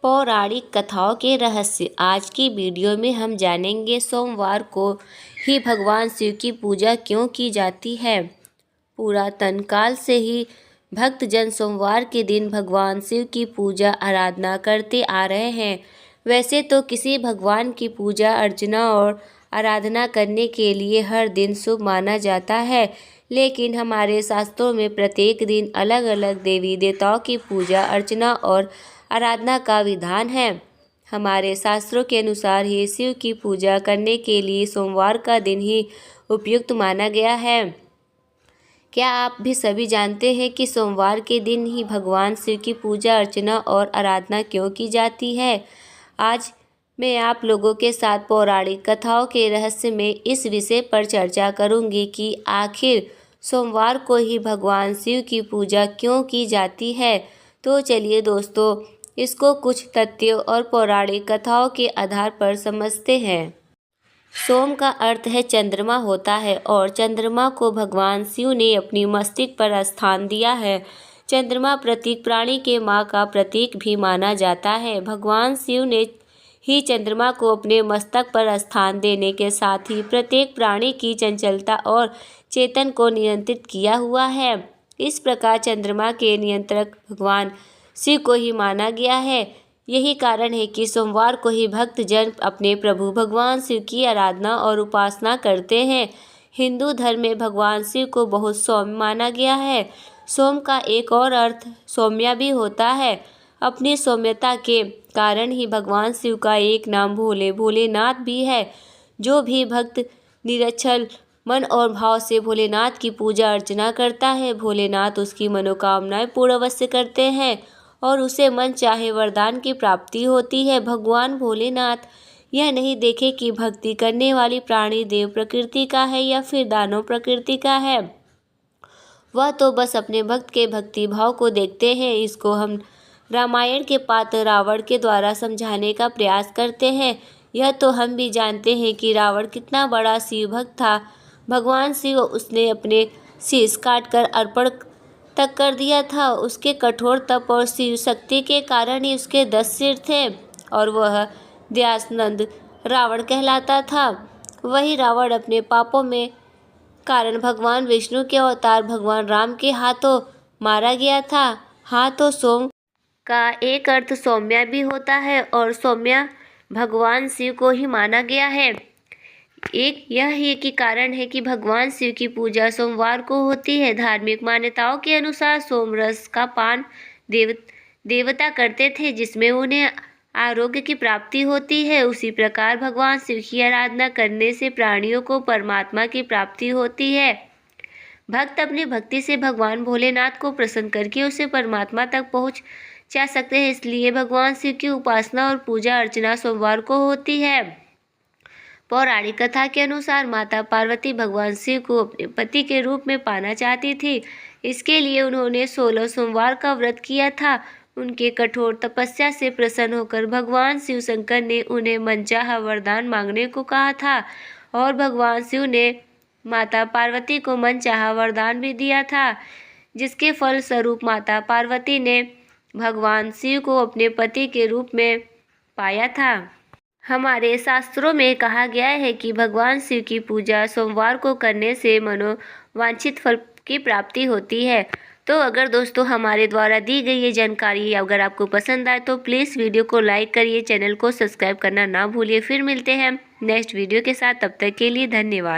पौराणिक कथाओं के रहस्य। आज की वीडियो में हम जानेंगे सोमवार को ही भगवान शिव की पूजा क्यों की जाती है। पुरातन काल से ही भक्तजन सोमवार के दिन भगवान शिव की पूजा आराधना करते आ रहे हैं। वैसे तो किसी भगवान की पूजा अर्चना और आराधना करने के लिए हर दिन शुभ माना जाता है, लेकिन हमारे शास्त्रों में प्रत्येक दिन अलग अलग देवी देवताओं की पूजा अर्चना और आराधना का विधान है। हमारे शास्त्रों के अनुसार ही शिव की पूजा करने के लिए सोमवार का दिन ही उपयुक्त माना गया है। क्या आप भी सभी जानते हैं कि सोमवार के दिन ही भगवान शिव की पूजा अर्चना और आराधना क्यों की जाती है? आज मैं आप लोगों के साथ पौराणिक कथाओं के रहस्य में इस विषय पर चर्चा करूंगी कि आखिर सोमवार को ही भगवान शिव की पूजा क्यों की जाती है। तो चलिए दोस्तों, इसको कुछ तथ्यों और पौराणिक कथाओं के आधार पर समझते हैं। सोम का अर्थ है चंद्रमा होता है और चंद्रमा को भगवान शिव ने अपनी मस्तिष्क पर स्थान दिया है। चंद्रमा प्रतीक प्राणी के माँ का प्रतीक भी माना जाता है। भगवान शिव ने ही चंद्रमा को अपने मस्तक पर स्थान देने के साथ ही प्रत्येक प्राणी की चंचलता और चेतन को नियंत्रित किया हुआ है। इस प्रकार चंद्रमा के नियंत्रक भगवान शिव को ही माना गया है। यही कारण है कि सोमवार को ही भक्तजन अपने प्रभु भगवान शिव की आराधना और उपासना करते हैं। हिंदू धर्म में भगवान शिव को बहुत सौम्य माना गया है। सोम का एक और अर्थ सौम्या भी होता है। अपनी सौम्यता के कारण ही भगवान शिव का एक नाम भोलेनाथ भी है। जो भी भक्त निरच्छल मन और भाव से भोलेनाथ की पूजा अर्चना करता है, भोलेनाथ उसकी मनोकामनाएं पूर्ण अवश्य करते हैं और उसे मन चाहे वरदान की प्राप्ति होती है। भगवान भोलेनाथ यह नहीं देखे कि भक्ति करने वाली प्राणी देव प्रकृति का है या फिर दानव प्रकृति का है, वह तो बस अपने भक्त के भक्ति भाव को देखते हैं। इसको हम रामायण के पात्र रावण के द्वारा समझाने का प्रयास करते हैं। यह तो हम भी जानते हैं कि रावण कितना बड़ा शिव भक्त था। भगवान शिव उसने अपने शीश काटकर अर्पण तक कर दिया था। उसके कठोर तप और शिव शक्ति के कारण ही उसके 10 सिर थे और वह दयानंद रावण कहलाता था। वही रावण अपने पापों में कारण भगवान विष्णु के अवतार भगवान राम के हाथों मारा गया था। हाथों सोम का एक अर्थ सौम्या भी होता है और सौम्या भगवान शिव को ही माना गया है। एक यह ही कि कारण है कि भगवान शिव की पूजा सोमवार को होती है। धार्मिक मान्यताओं के अनुसार सोम रस का पान देवता करते थे, जिसमें उन्हें आरोग्य की प्राप्ति होती है। उसी प्रकार भगवान शिव की आराधना करने से प्राणियों को परमात्मा की प्राप्ति होती है। भक्त अपनी भक्ति से भगवान भोलेनाथ को प्रसन्न करके उसे परमात्मा तक पहुँच जा सकते हैं। इसलिए भगवान शिव की उपासना और पूजा अर्चना सोमवार को होती है। पौराणिक कथा के अनुसार माता पार्वती भगवान शिव को अपने पति के रूप में पाना चाहती थी। इसके लिए उन्होंने 16 सोमवार का व्रत किया था। उनके कठोर तपस्या से प्रसन्न होकर भगवान शिव शंकर ने उन्हें मनचाहा वरदान मांगने को कहा था और भगवान शिव ने माता पार्वती को मनचाहा वरदान भी दिया था, जिसके फल स्वरूप माता पार्वती ने भगवान शिव को अपने पति के रूप में पाया था। हमारे शास्त्रों में कहा गया है कि भगवान शिव की पूजा सोमवार को करने से मनोवांछित फल की प्राप्ति होती है। तो अगर दोस्तों हमारे द्वारा दी गई ये जानकारी अगर आपको पसंद आए तो प्लीज़ वीडियो को लाइक करिए, चैनल को सब्सक्राइब करना ना भूलिए। फिर मिलते हैं नेक्स्ट वीडियो के साथ, तब तक के लिए धन्यवाद।